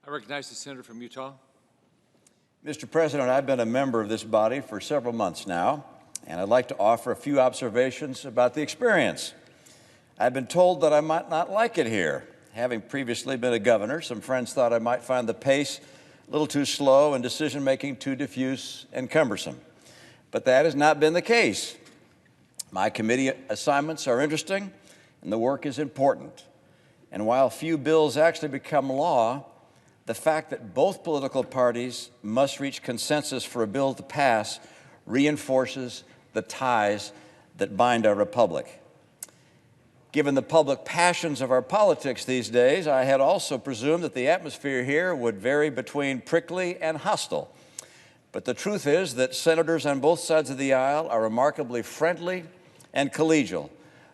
I recognize the senator from Utah. Mr. President, I've been a member of this body for several months now, and I'd like to offer a few observations about the experience. I've been told that I might not like it here. Having previously been a governor, some friends thought I might find the pace a little too slow and decision-making too diffuse and cumbersome. But that has not been the case. My committee assignments are interesting, and the work is important. And while few bills actually become law, the fact that both political parties must reach consensus for a bill to pass reinforces the ties that bind our republic. Given the public passions of our politics these days, I had also presumed that the atmosphere here would vary between prickly and hostile. But the truth is that senators on both sides of the aisle are remarkably friendly and collegial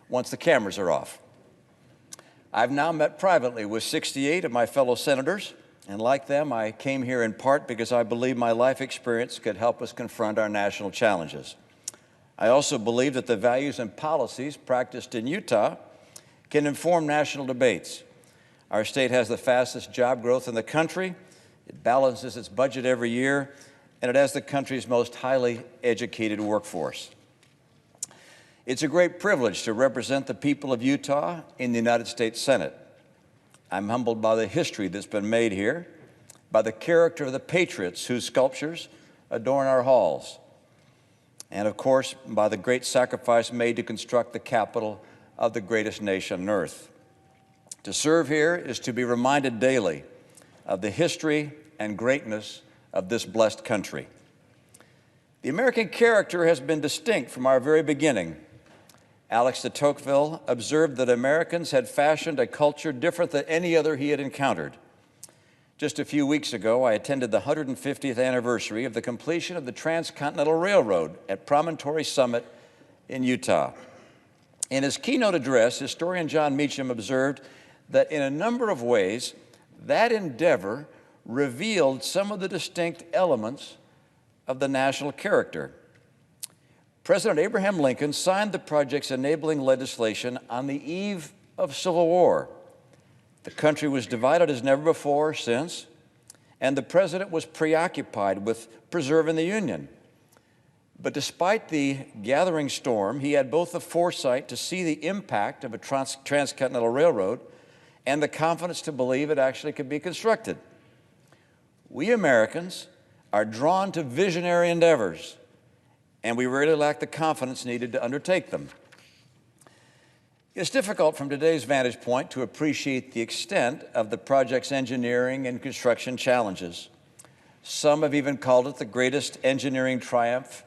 once the cameras are off. I've now met privately with 68 of my fellow senators, and like them, I came here in part because I believe my life experience could help us confront our national challenges. I also believe that the values and policies practiced in Utah can inform national debates. Our state has the fastest job growth in the country, it balances its budget every year, and it has the country's most highly educated workforce. It's a great privilege to represent the people of Utah in the United States Senate. I'm humbled by the history that's been made here, by the character of the patriots whose sculptures adorn our halls, and of course, by the great sacrifice made to construct the capital of the greatest nation on earth. To serve here is to be reminded daily of the history and greatness of this blessed country. The American character has been distinct from our very beginning. Alex de Tocqueville observed that Americans had fashioned a culture different than any other he had encountered. Just a few weeks ago, I attended the 150th anniversary of the completion of the Transcontinental Railroad at Promontory Summit in Utah. In his keynote address, historian John Meacham observed that in a number of ways, that endeavor revealed some of the distinct elements of the national character. President Abraham Lincoln signed the project's enabling legislation on the eve of Civil War. The country was divided as never before or since, and the president was preoccupied with preserving the Union. But despite the gathering storm, he had both the foresight to see the impact of a transcontinental railroad and the confidence to believe it actually could be constructed. We Americans are drawn to visionary endeavors, and we rarely lack the confidence needed to undertake them. It's difficult from today's vantage point to appreciate the extent of the project's engineering and construction challenges. Some have even called it the greatest engineering triumph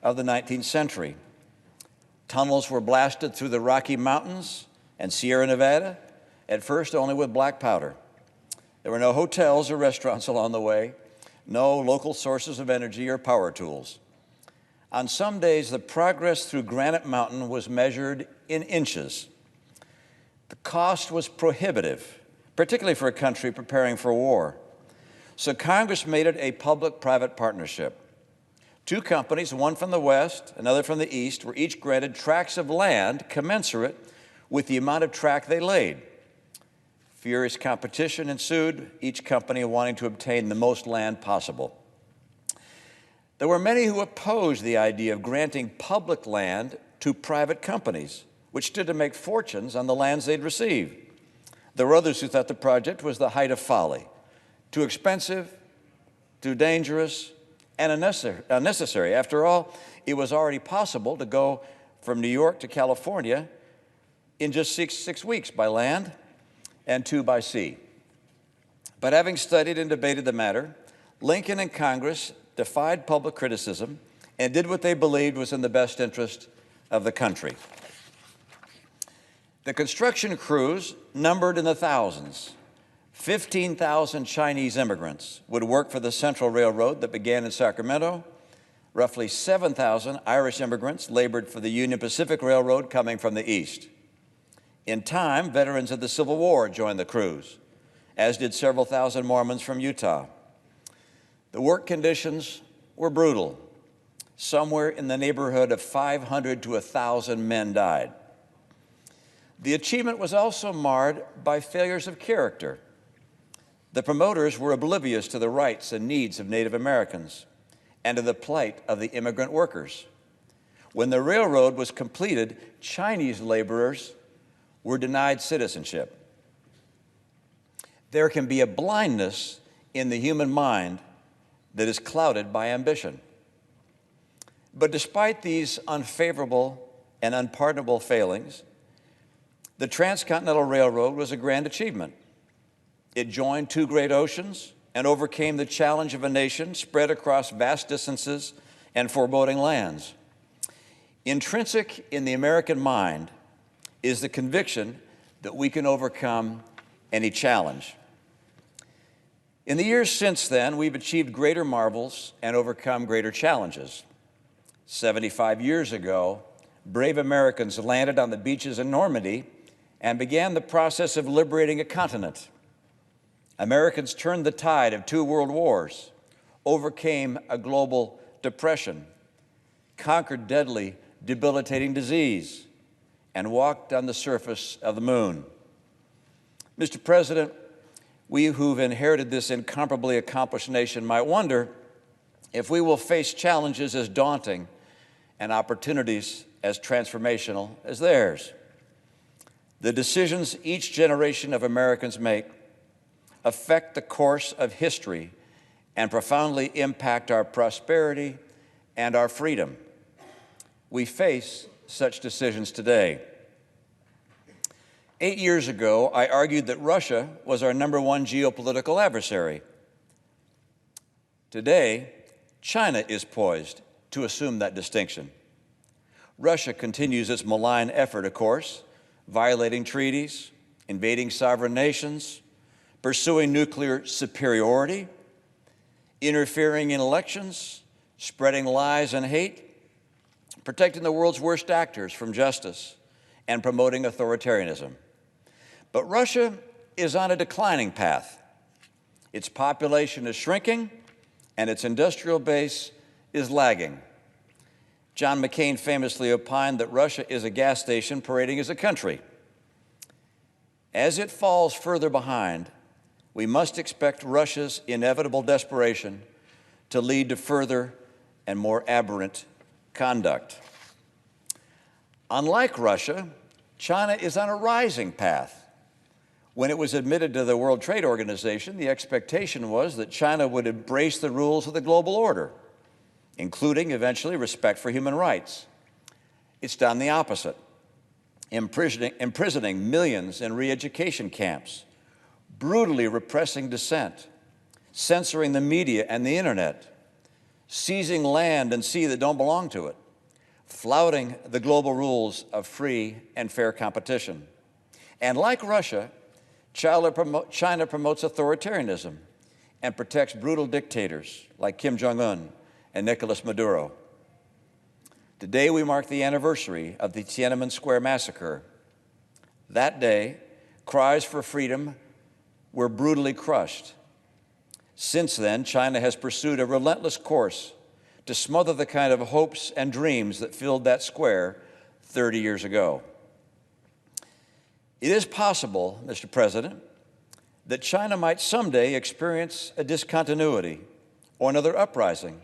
of the 19th century. Tunnels were blasted through the Rocky Mountains and Sierra Nevada, at first only with black powder. There were no hotels or restaurants along the way, no local sources of energy or power tools. On some days, the progress through Granite Mountain was measured in inches. The cost was prohibitive, particularly for a country preparing for war. So Congress made it a public-private partnership. Two companies, one from the west, another from the east, were each granted tracts of land commensurate with the amount of track they laid. Furious competition ensued, each company wanting to obtain the most land possible. There were many who opposed the idea of granting public land to private companies, which stood to make fortunes on the lands they'd receive. There were others who thought the project was the height of folly, too expensive, too dangerous, and unnecessary. After all, it was already possible to go from New York to California in just six weeks by land and 2 by sea. But having studied and debated the matter, Lincoln and Congress defied public criticism and did what they believed was in the best interest of the country. The construction crews numbered in the thousands. 15,000 Chinese immigrants would work for the Central Railroad that began in Sacramento. Roughly 7,000 Irish immigrants labored for the Union Pacific Railroad coming from the east. In time, veterans of the Civil War joined the crews, as did several thousand Mormons from Utah. The work conditions were brutal. Somewhere in the neighborhood of 500 to 1,000 men died. The achievement was also marred by failures of character. The promoters were oblivious to the rights and needs of Native Americans and to the plight of the immigrant workers. When the railroad was completed, Chinese laborers were denied citizenship. There can be a blindness in the human mind that is clouded by ambition. But despite these unfavorable and unpardonable failings, the Transcontinental Railroad was a grand achievement. It joined two great oceans and overcame the challenge of a nation spread across vast distances and foreboding lands. Intrinsic in the American mind is the conviction that we can overcome any challenge. In the years since then, we've achieved greater marvels and overcome greater challenges. 75 years ago, brave Americans landed on the beaches in Normandy and began the process of liberating a continent. Americans turned the tide of two world wars, overcame a global depression, conquered deadly, debilitating disease, and walked on the surface of the moon. Mr. President, we who've inherited this incomparably accomplished nation might wonder if we will face challenges as daunting and opportunities as transformational as theirs. The decisions each generation of Americans make affect the course of history and profoundly impact our prosperity and our freedom. We face such decisions today. 8 years ago, I argued that Russia was our #1 geopolitical adversary. Today, China is poised to assume that distinction. Russia continues its malign effort, of course, violating treaties, invading sovereign nations, pursuing nuclear superiority, interfering in elections, spreading lies and hate, protecting the world's worst actors from justice, and promoting authoritarianism. But Russia is on a declining path. Its population is shrinking, and its industrial base is lagging. John McCain famously opined that Russia is a gas station parading as a country. As it falls further behind, we must expect Russia's inevitable desperation to lead to further and more aberrant conduct. Unlike Russia, China is on a rising path. When it was admitted to the World Trade Organization, the expectation was that China would embrace the rules of the global order, including, eventually, respect for human rights. It's done the opposite, imprisoning millions in re-education camps, brutally repressing dissent, censoring the media and the internet, seizing land and sea that don't belong to it, flouting the global rules of free and fair competition. And like Russia, China promotes authoritarianism and protects brutal dictators like Kim Jong-un and Nicolas Maduro. Today, we mark the anniversary of the Tiananmen Square massacre. That day, cries for freedom were brutally crushed. Since then, China has pursued a relentless course to smother the kind of hopes and dreams that filled that square 30 years ago. It is possible, Mr. President, that China might someday experience a discontinuity or another uprising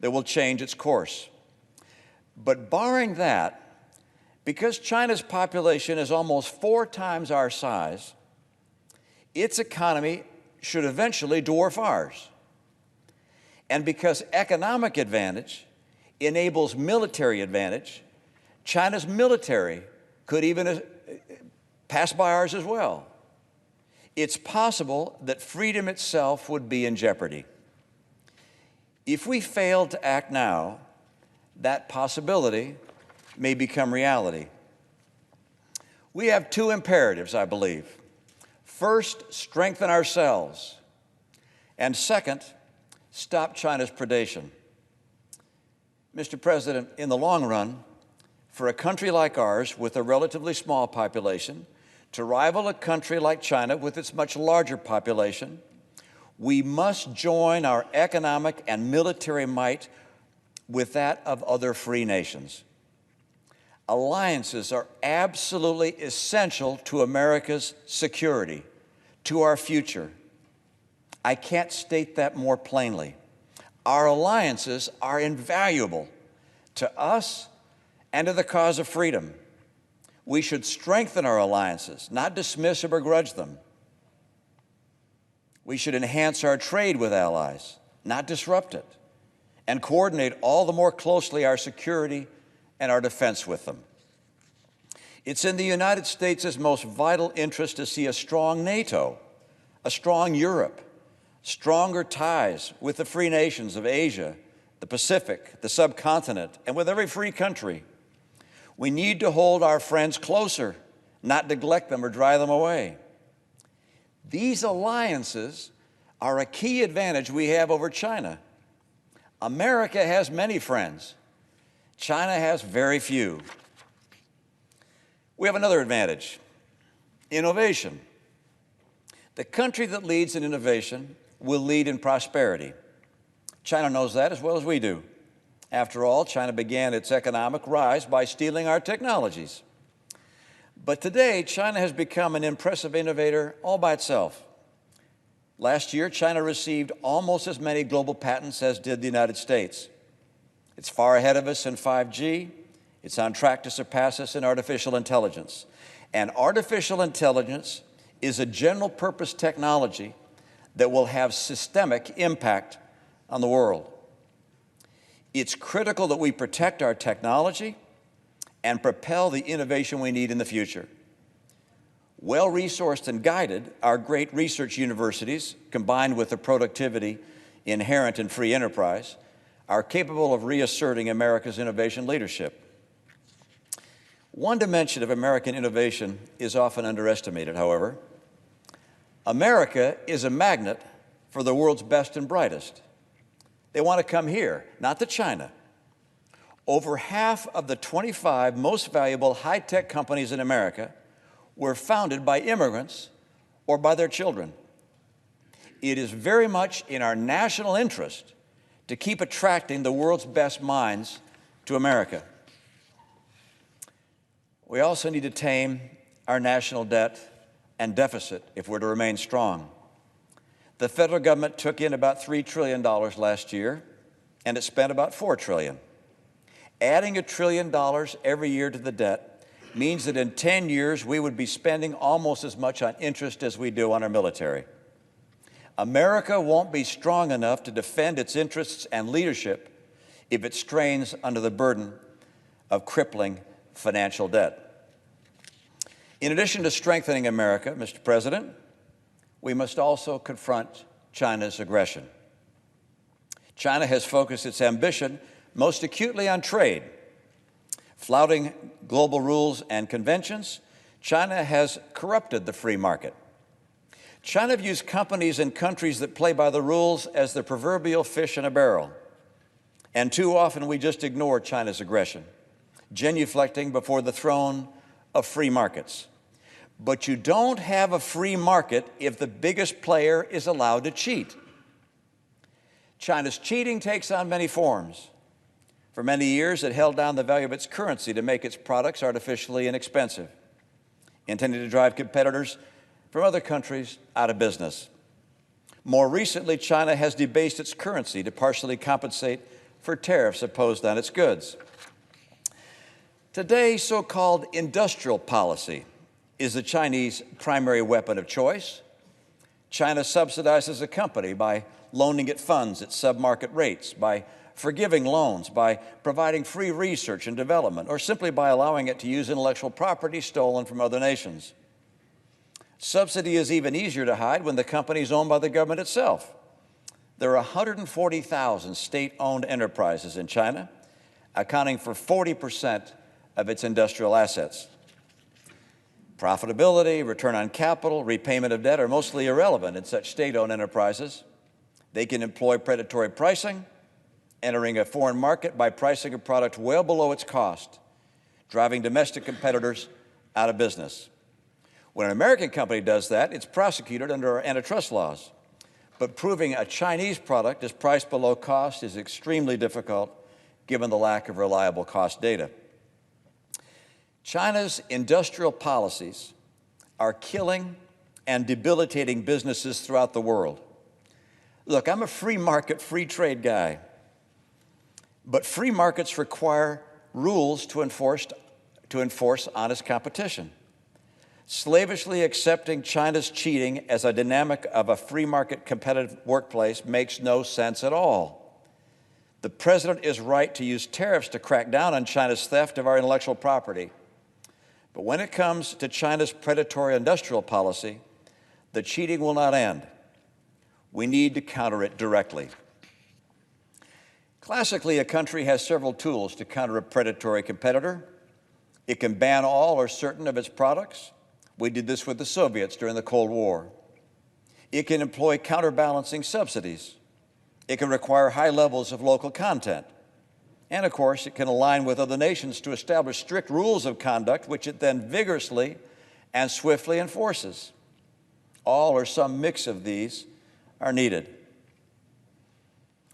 that will change its course. But barring that, because China's population is almost 4 times our size, its economy should eventually dwarf ours. And because economic advantage enables military advantage, China's military could even pass by ours as well. It's possible that freedom itself would be in jeopardy. If we fail to act now, that possibility may become reality. We have 2 imperatives, I believe. First, strengthen ourselves. And second, stop China's predation. Mr. President, in the long run, for a country like ours with a relatively small population to rival a country like China with its much larger population, we must join our economic and military might with that of other free nations. Alliances are absolutely essential to America's security, to our future, I can't state that more plainly. Our alliances are invaluable to us and to the cause of freedom. We should strengthen our alliances, not dismiss or begrudge them. We should enhance our trade with allies, not disrupt it, and coordinate all the more closely our security and our defense with them. It's in the United States' most vital interest to see a strong NATO, a strong Europe, stronger ties with the free nations of Asia, the Pacific, the subcontinent, and with every free country. We need to hold our friends closer, not neglect them or drive them away. These alliances are a key advantage we have over China. America has many friends. China has very few. We have another advantage: innovation. The country that leads in innovation will lead in prosperity. China knows that as well as we do. After all, China began its economic rise by stealing our technologies. But today, China has become an impressive innovator all by itself. Last year, China received almost as many global patents as did the United States. It's far ahead of us in 5G. It's on track to surpass us in artificial intelligence. And artificial intelligence is a general-purpose technology that will have systemic impact on the world. It's critical that we protect our technology and propel the innovation we need in the future. Well-resourced and guided, our great research universities, combined with the productivity inherent in free enterprise, are capable of reasserting America's innovation leadership. One dimension of American innovation is often underestimated, however. America is a magnet for the world's best and brightest. They want to come here, not to China. Over half of the 25 most valuable high-tech companies in America were founded by immigrants or by their children. It is very much in our national interest to keep attracting the world's best minds to America. We also need to tame our national debt and deficit if we're to remain strong. The federal government took in about $3 trillion last year, and it spent about $4 trillion. Adding $1 trillion every year to the debt means that in 10 years, we would be spending almost as much on interest as we do on our military. America won't be strong enough to defend its interests and leadership if it strains under the burden of crippling financial debt. In addition to strengthening America, Mr. President, we must also confront China's aggression. China has focused its ambition most acutely on trade. Flouting global rules and conventions, China has corrupted the free market. China views companies and countries that play by the rules as the proverbial fish in a barrel. And too often we just ignore China's aggression, genuflecting before the throne of free markets. But you don't have a free market if the biggest player is allowed to cheat. China's cheating takes on many forms. For many years, it held down the value of its currency to make its products artificially inexpensive, intending to drive competitors from other countries out of business. More recently, China has debased its currency to partially compensate for tariffs imposed on its goods. Today, so-called industrial policy is the Chinese primary weapon of choice. China subsidizes a company by loaning it funds at sub-market rates, by forgiving loans, by providing free research and development, or simply by allowing it to use intellectual property stolen from other nations. Subsidy is even easier to hide when the company is owned by the government itself. There are 140,000 state-owned enterprises in China, accounting for 40% of its industrial assets. Profitability, return on capital, repayment of debt are mostly irrelevant in such state-owned enterprises. They can employ predatory pricing, entering a foreign market by pricing a product well below its cost, driving domestic competitors out of business. When an American company does that, it's prosecuted under our antitrust laws. But proving a Chinese product is priced below cost is extremely difficult, given the lack of reliable cost data. China's industrial policies are killing and debilitating businesses throughout the world. Look, I'm a free market, free trade guy. But free markets require rules to enforce honest competition. Slavishly accepting China's cheating as a dynamic of a free market competitive workplace makes no sense at all. The president is right to use tariffs to crack down on China's theft of our intellectual property. But when it comes to China's predatory industrial policy, the cheating will not end. We need to counter it directly. Classically, a country has several tools to counter a predatory competitor. It can ban all or certain of its products. We did this with the Soviets during the Cold War. It can employ counterbalancing subsidies. It can require high levels of local content. And of course, it can align with other nations to establish strict rules of conduct, which it then vigorously and swiftly enforces. All or some mix of these are needed.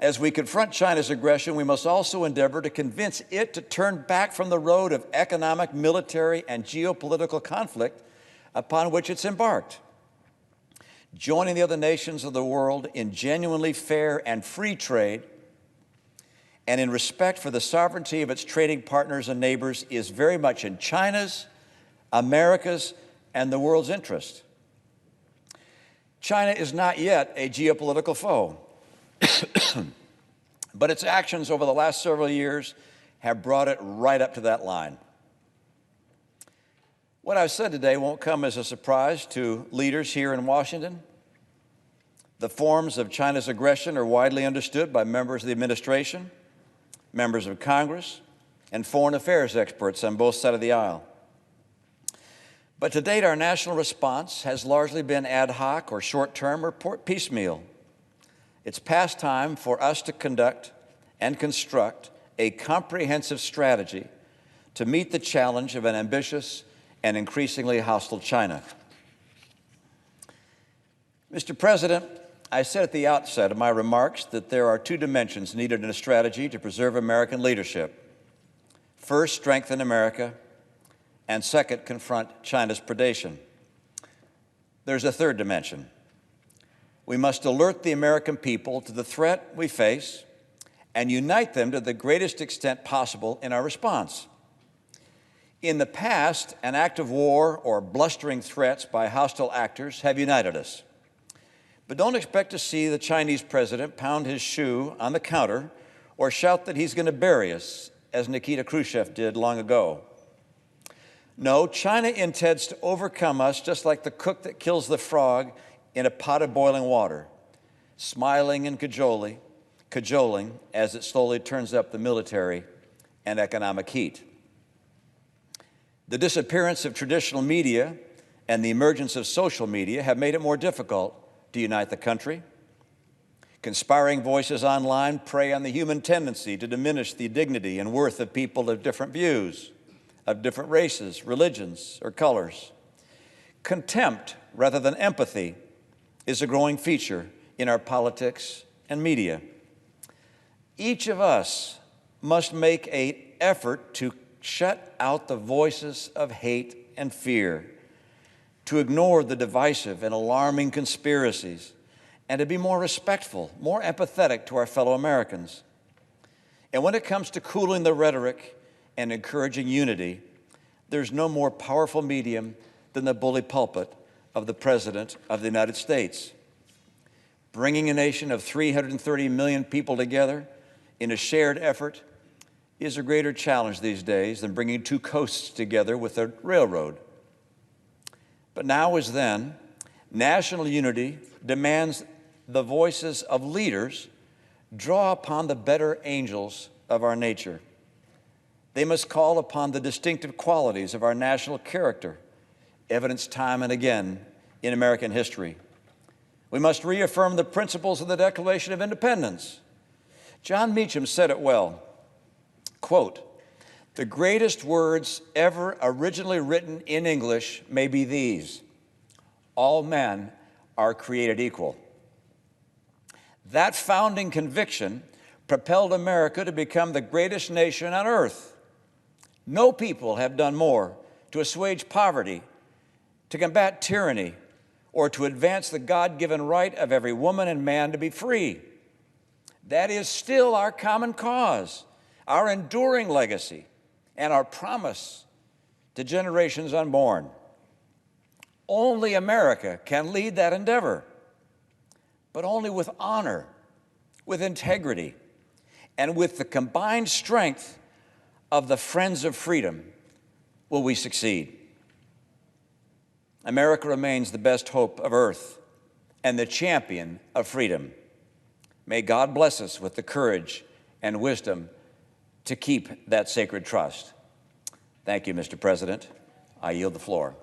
As we confront China's aggression, we must also endeavor to convince it to turn back from the road of economic, military, and geopolitical conflict upon which it's embarked. Joining the other nations of the world in genuinely fair and free trade and in respect for the sovereignty of its trading partners and neighbors is very much in China's, America's, and the world's interest. China is not yet a geopolitical foe, but its actions over the last several years have brought it right up to that line. What I've said today won't come as a surprise to leaders here in Washington. The forms of China's aggression are widely understood by members of the administration, members of Congress, and foreign affairs experts on both sides of the aisle. But to date, our national response has largely been ad hoc or short-term or piecemeal. It's past time for us to conduct and construct a comprehensive strategy to meet the challenge of an ambitious and increasingly hostile China. Mr. President, I said at the outset of my remarks that there are two dimensions needed in a strategy to preserve American leadership. First, strengthen America, and second, confront China's predation. There's a third dimension. We must alert the American people to the threat we face and unite them to the greatest extent possible in our response. In the past, an act of war or blustering threats by hostile actors have united us. But don't expect to see the Chinese president pound his shoe on the counter or shout that he's going to bury us, as Nikita Khrushchev did long ago. No, China intends to overcome us just like the cook that kills the frog in a pot of boiling water, smiling and cajoling as it slowly turns up the military and economic heat. The disappearance of traditional media and the emergence of social media have made it more difficult to unite the country. Conspiring voices online prey on the human tendency to diminish the dignity and worth of people of different views, of different races, religions, or colors. Contempt rather than empathy is a growing feature in our politics and media. Each of us must make an effort to shut out the voices of hate and fear, to ignore the divisive and alarming conspiracies, and to be more respectful, more empathetic to our fellow Americans. And when it comes to cooling the rhetoric and encouraging unity, there's no more powerful medium than the bully pulpit of the President of the United States. Bringing a nation of 330 million people together in a shared effort is a greater challenge these days than bringing two coasts together with a railroad. But now as then, national unity demands the voices of leaders draw upon the better angels of our nature. They must call upon the distinctive qualities of our national character, evidenced time and again in American history. We must reaffirm the principles of the Declaration of Independence. John Meacham said it well, quote, "The greatest words ever originally written in English may be these: all men are created equal." That founding conviction propelled America to become the greatest nation on earth. No people have done more to assuage poverty, to combat tyranny, or to advance the God-given right of every woman and man to be free. That is still our common cause, our enduring legacy, and our promise to generations unborn. Only America can lead that endeavor, but only with honor, with integrity, and with the combined strength of the Friends of Freedom will we succeed. America remains the best hope of Earth and the champion of freedom. May God bless us with the courage and wisdom to keep that sacred trust. Thank you, Mr. President. I yield the floor.